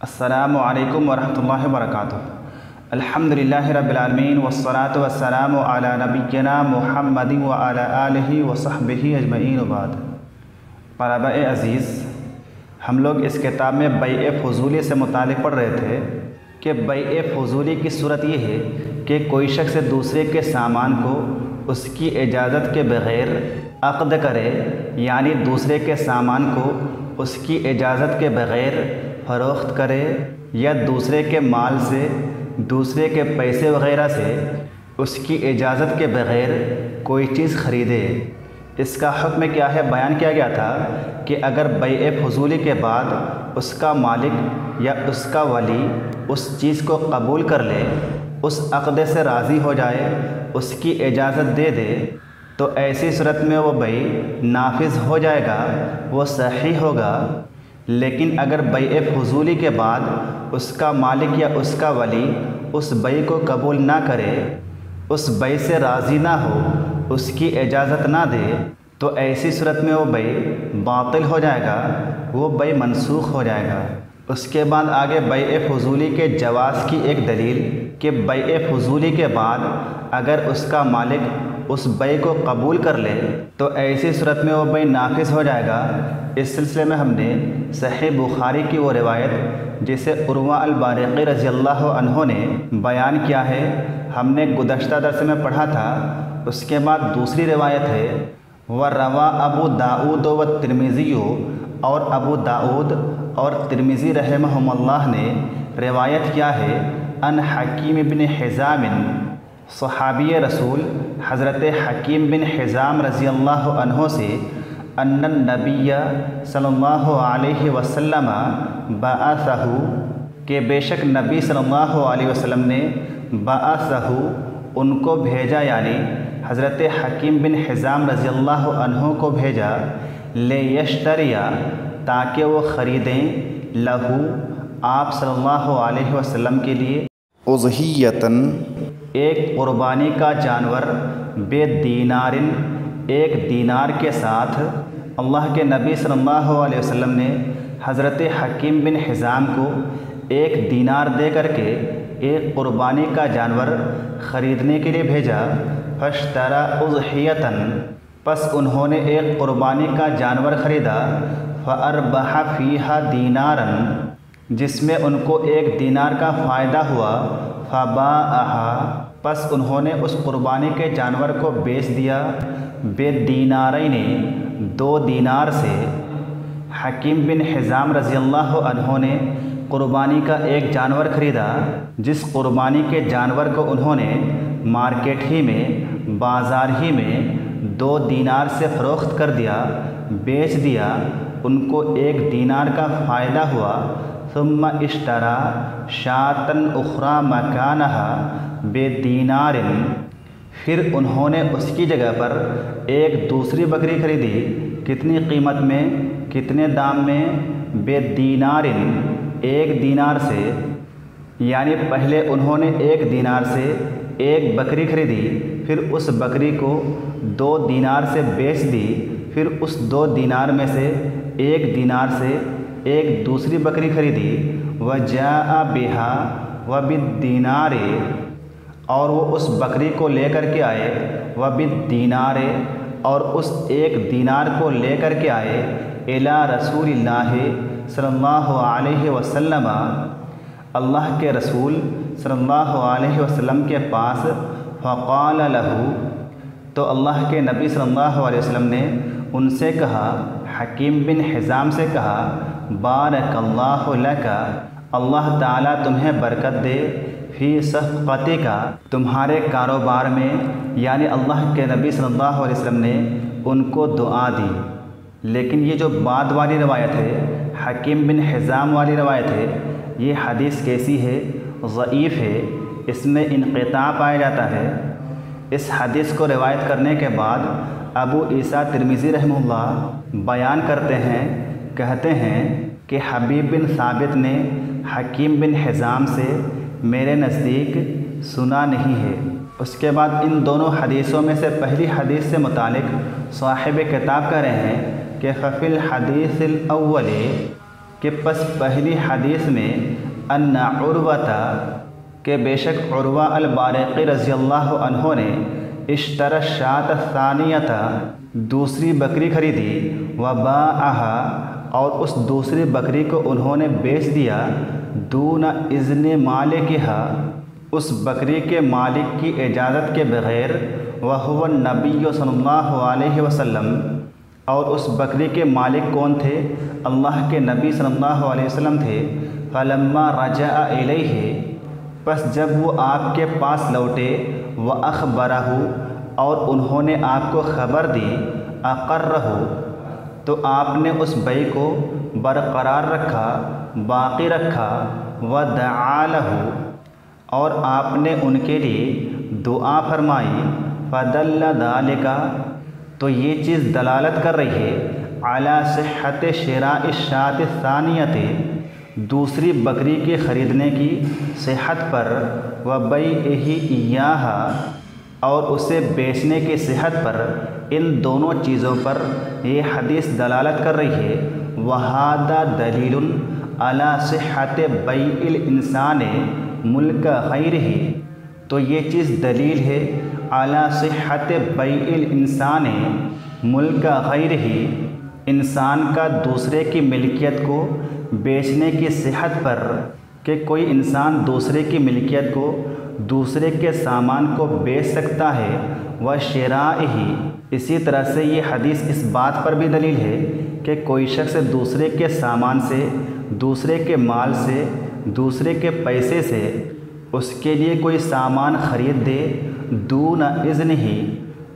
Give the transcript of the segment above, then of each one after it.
السلام علیکم ورحمۃ اللہ وبرکاتہ۔ الحمدللہ رب العالمین والصلاة والسلام علی نبینا محمد وعلی آلہ وصحبہ اجمعین وبعد۔ طلبہ عزیز، ہم لوگ اس کتاب میں بیع فضولی سے متعلق پڑھ رہے تھے کہ بیع فضولی کی صورت یہ ہے کہ کوئی شخص دوسرے کے سامان کو اس کی اجازت کے بغیر عقد کرے، یعنی دوسرے کے سامان کو اس کی اجازت کے بغیر فروخت کرے یا دوسرے کے مال سے، دوسرے کے پیسے وغیرہ سے اس کی اجازت کے بغیر کوئی چیز خریدے۔ اس کا حکم کیا ہے بیان کیا گیا تھا کہ اگر بیع فضولی کے بعد اس کا مالک یا اس کا ولی اس چیز کو قبول کر لے، اس عقد سے راضی ہو جائے، اس کی اجازت دے دے، تو ایسی صورت میں وہ بیع نافذ ہو جائے گا، وہ صحیح ہوگا۔ لیکن اگر بیع فضولی کے بعد اس کا مالک یا اس کا ولی اس بیع کو قبول نہ کرے، اس بیع سے راضی نہ ہو، اس کی اجازت نہ دے، تو ایسی صورت میں وہ بیع باطل ہو جائے گا، وہ بیع منسوخ ہو جائے گا۔ اس کے بعد آگے بیع فضولی کے جواز کی ایک دلیل کہ بیع فضولی کے بعد اگر اس کا مالک اس بیع کو قبول کر لے تو ایسی صورت میں وہ بیع نافذ ہو جائے گا۔ اس سلسلے میں ہم نے صحیح بخاری کی وہ روایت جسے عروہ البارقی رضی اللہ عنہ نے بیان کیا ہے، ہم نے گزشتہ درس میں پڑھا تھا۔ اس کے بعد دوسری روایت ہے وَرَوَى ابو داؤد والترمذی، اور ابو داؤد اور ترمذی رحمہم اللہ نے روایت کیا ہے ان حکیم بن حزام، صحابی رسول حضرت حکیم بن حزام رضی اللہ عنہ سے، ان النبی صلی اللہ علیہ وسلم بعثہ، کہ بے شک نبی صلی اللہ علیہ وسلم نے بعثہ ان کو بھیجا، یعنی حضرت حکیم بن حزام رضی اللہ عنہ کو بھیجا، لیشتری، تاکہ وہ خریدیں، لہو، آپ صلی اللہ علیہ وسلم کے لیے، اضحیۃً، ایک قربانی کا جانور، بے دینارن، ایک دینار کے ساتھ۔ اللہ کے نبی صلی اللہ علیہ وسلم نے حضرت حکیم بن حزام کو ایک دینار دے کر کے ایک قربانی کا جانور خریدنے کے لیے بھیجا۔ فاشترى اضحیۃً، پس انہوں نے ایک قربانی کا جانور خریدا، فاربح فیہا دینارا، جس میں ان کو ایک دینار کا فائدہ ہوا، فباعہا، پس انہوں نے اس قربانی کے جانور کو بیچ دیا، بے دینارین، 2 دینار سے۔ حکیم بن حزام رضی اللہ عنہ نے قربانی کا ایک جانور خریدا، جس قربانی کے جانور کو انہوں نے مارکیٹ ہی میں، بازار ہی میں 2 دینار سے فروخت کر دیا، بیچ دیا، ان کو 1 دینار کا فائدہ ہوا۔ ثم اشترى شاة اخرى مکانها بدینار، پھر انہوں نے اس کی جگہ پر ایک دوسری بکری خریدی، کتنی قیمت میں، کتنے دام میں، بدینار، 1 دینار سے، یعنی پہلے انہوں نے 1 دینار سے ایک بکری خریدی، پھر اس بکری کو 2 دینار سے بیچ دی، پھر اس 2 دینار میں سے 1 دینار سے ایک دوسری بکری خریدی، وجاء بها وبالدینار، اور وہ اس بکری کو لے کر کے آئے، وبالدینار، اور اس 1 دینار کو لے کر کے آئے، الی رسول اللہ صلی اللہ علیہ وسلم، اللہ کے رسول صلی اللہ علیہ وسلم کے پاس، فقال له، تو اللہ کے نبی صلی اللہ علیہ وسلم نے ان سے کہا، حکیم بن حزام سے کہا، بارک اللہ لک، اللہ تعالیٰ تمہیں برکت دے، فی صفقتک، تمہارے کاروبار میں، یعنی اللہ کے نبی صلی اللہ علیہ وسلم نے ان کو دعا دی۔ لیکن یہ جو بعد والی روایت ہے، حکیم بن حزام والی روایت ہے، یہ حدیث کیسی ہے؟ ضعیف ہے، اس میں انقطاع پایا جاتا ہے۔ اس حدیث کو روایت کرنے کے بعد ابو عیسیٰ ترمذی رحمہ اللہ بیان کرتے ہیں، کہتے ہیں کہ حبیب بن ثابت نے حکیم بن حزام سے میرے نزدیک سنا نہیں ہے۔ اس کے بعد ان دونوں حدیثوں میں سے پہلی حدیث سے متعلق صاحب کتاب کہہ رہے ہیں کہ ففی الحدیث الاول، کہ پس پہلی حدیث میں ان عروہ کہ بے شک عروہ البارقی رضی اللہ عنہ نے اشترى الشاة الثانیة دوسری بکری خریدی وباعها اور اس دوسری بکری کو انہوں نے بیچ دیا دون اذن مالکها اس بکری کے مالک کی اجازت کے بغیر وهو النبی صلی اللہ علیہ وسلم اور اس بکری کے مالک کون تھے؟ اللہ کے نبی صلی اللہ علیہ وسلم تھے۔ فلما رجع الیہ پس جب وہ آپ کے پاس لوٹے وَأَخْبَرَهُ اور انہوں نے آپ کو خبر دی أَقَرَّهُ تو آپ نے اس بیع کو برقرار رکھا، باقی رکھا، وَدَعَا لَهُ اور آپ نے ان کے لیے دعا فرمائی، فَدَلَّ ذَلِكَ تو یہ چیز دلالت کر رہی ہے عَلَى صِحَّةِ شِرَاءِ الشَّاةِ الثَّانِيَةِ دوسری بکری کے خریدنے کی صحت پر وَبَيْعِهِ إِيَّاهَا اور اسے بیچنے کی صحت پر، ان دونوں چیزوں پر یہ حدیث دلالت کر رہی ہے۔ وَهَذَا دَلِيلٌ عَلَى صِحَّةِ بَيْعِ الْإِنسَانِ مُلْكَ غَيْرِهِ تو یہ چیز دلیل ہے عَلَى صِحَّةِ بَيْعِ الْإِنسَانِ مُلْكَ غَيْرِهِ انسان کا دوسرے کی ملکیت کو بیچنے کی صحت پر کہ کوئی انسان دوسرے کی ملکیت کو، دوسرے کے سامان کو بیچ سکتا ہے۔ وَشِرَائِهِ اسی طرح سے یہ حدیث اس بات پر بھی دلیل ہے کہ کوئی شخص دوسرے کے سامان سے، دوسرے کے مال سے، دوسرے کے پیسے سے اس کے لیے کوئی سامان خرید دے دون اذنہ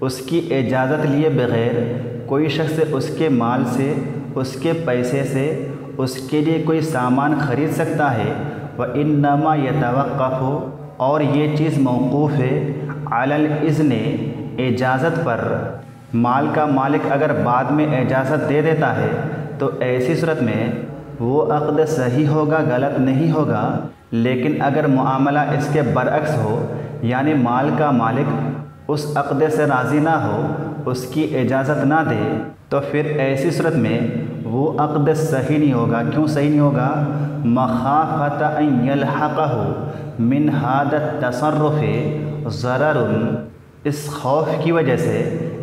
اس کی اجازت لیے بغیر، کوئی شخص اس کے مال سے، اس کے پیسے سے اس کے لیے کوئی سامان خرید سکتا ہے۔ وَإِنَّمَا يَتَوَقَّفُ اور یہ چیز موقوف ہے عَلَى الْإِذْنِ اجازت پر۔ مال کا مالک اگر بعد میں اجازت دے دیتا ہے تو ایسی صورت میں وہ عقد صحیح ہوگا، غلط نہیں ہوگا۔ لیکن اگر معاملہ اس کے برعکس ہو، یعنی مال کا مالک اس عقد سے راضی نہ ہو، اس کی اجازت نہ دے، تو پھر ایسی صورت میں وہ عقد صحیح نہیں ہوگا۔ کیوں صحیح نہیں ہوگا؟ مخافۃ ان یلحقہ من ھذا التصرف ضرر اس خوف کی وجہ سے،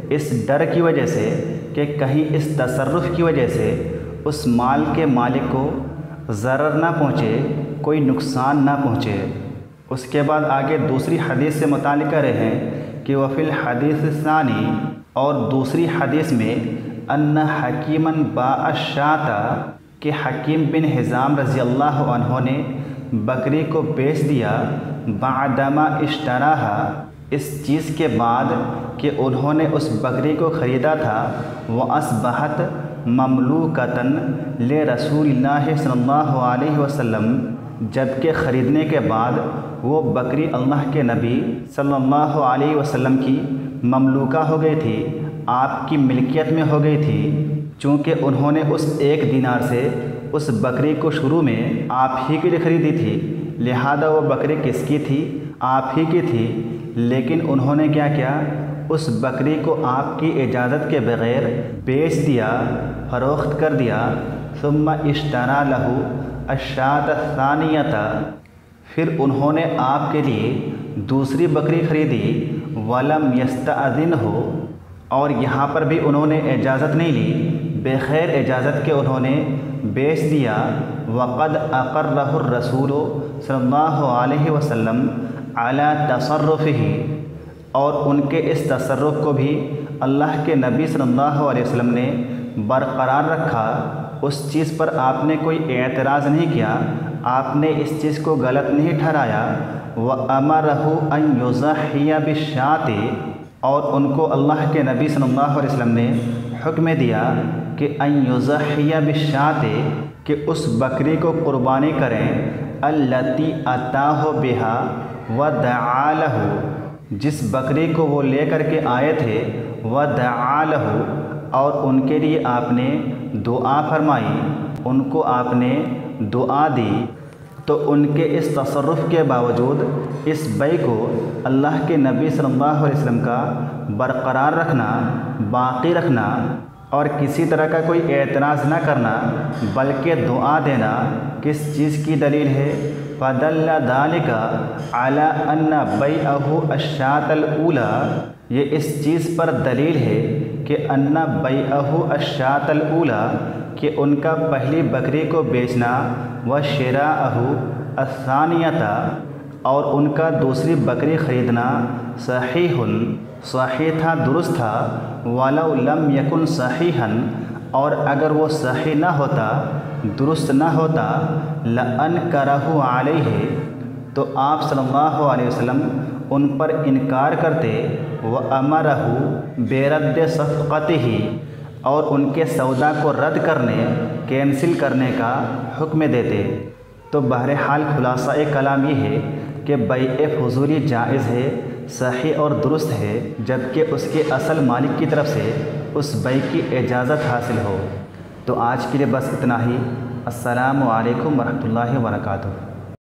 اس ڈر کی وجہ سے کہ کہیں اس تصرف کی وجہ سے اس مال کے مالک کو ضرر نہ پہنچے، کوئی نقصان نہ پہنچے۔ اس کے بعد آگے دوسری حدیث سے متعلق کر رہے ہیں کہ وفی الحدیث الثانی اور دوسری حدیث میں ان حکیما باع الشاة کہ حکیم بن حزام رضی اللہ عنہ نے بکری کو بیچ دیا بعدما اشتراها اس چیز کے بعد کہ انہوں نے اس بکری کو خریدا تھا، واصبحت مملوکۃ لرسول اللہ صلی اللہ علیہ وسلم جبکہ خریدنے کے بعد وہ بکری اللہ کے نبی صلی اللہ علیہ وسلم کی مملوکہ ہو گئی تھی، آپ کی ملکیت میں ہو گئی تھی، چونکہ انہوں نے اس 1 دینار سے اس بکری کو شروع میں آپ ہی کے لیے خریدی تھی، لہذا وہ بکری کس کی تھی؟ آپ ہی کی تھی۔ لیکن انہوں نے کیا کیا؟ اس بکری کو آپ کی اجازت کے بغیر بیچ دیا، فروخت کر دیا۔ ثم اشترى له الشاة الثانیة پھر انہوں نے آپ کے لیے دوسری بکری خریدی، ولم یستأذنہ اور یہاں پر بھی انہوں نے اجازت نہیں لی، بغیر اجازت کے انہوں نے بیچ دیا۔ وقد اقرہ الرسول صلی اللہ علیہ وسلم علی تصرفہ اور ان کے اس تصرف کو بھی اللہ کے نبی صلی اللہ علیہ وسلم نے برقرار رکھا، اس چیز پر آپ نے کوئی اعتراض نہیں کیا، آپ نے اس چیز کو غلط نہیں ٹھہرایا۔ وَأَمَرَهُ أَن يُضَحِّيَ بِالشَّاةِ اور ان کو اللہ کے نبی صلی اللہ علیہ وسلم نے حکم دیا کہ أَن يُضَحِّيَ بِالشَّاةِ کہ اس بکری کو قربانی کریں، الَّتِي أَتَاهُ بِهَا وَدَعَا لَهُ جس بکری کو وہ لے کر کے آئے تھے، وَدَعَا لَهُ اور ان کے لیے آپ نے دعا فرمائی، ان کو آپ نے دعا دی۔ تو ان کے اس تصرف کے باوجود اس بیع کو اللہ کے نبی صلی اللہ علیہ وسلم کا برقرار رکھنا، باقی رکھنا اور کسی طرح کا کوئی اعتراض نہ کرنا بلکہ دعا دینا کس چیز کی دلیل ہے؟ فَدَلَّ ذَلِكَ عَلَىٰ أَنَّ بَيْعَهُ الشَّاةَ الْأُولَىٰ، یہ اس چیز پر دلیل ہے کہ أَنَّ بَيْعَهُ الشَّاةَ الْأُولَىٰ، کہ ان کا پہلی بکری کو بیچنا، وَشِرَاءَهُ الثَّانِيَةَ، اور ان کا دوسری بکری خریدنا، صحیح تھا، درست تھا، وَلَوْ لَمْ يَكُنْ صَحِيحًا، اور اگر وہ صحیح نہ ہوتا، درست نہ ہوتا، لَأَنْكَرَهُ عَلَيْهِ، تو آپ صلی اللہ علیہ وسلم ان پر انکار کرتے، وَأَمَرَهُ بِرَدِّ صَفْقَتِهِ، اور ان کے سودا کو رد کرنے، کینسل کرنے کا حکم دیتے۔ تو بہرحال خلاصہ کلام یہ ہے کہ بیع فضولی جائز ہے، صحیح اور درست ہے، جبکہ اس کے اصل مالک کی طرف سے اس بیع کی اجازت حاصل ہو۔ تو آج کے لیے بس اتنا ہی۔ السلام علیکم ورحمۃ اللہ وبرکاتہ۔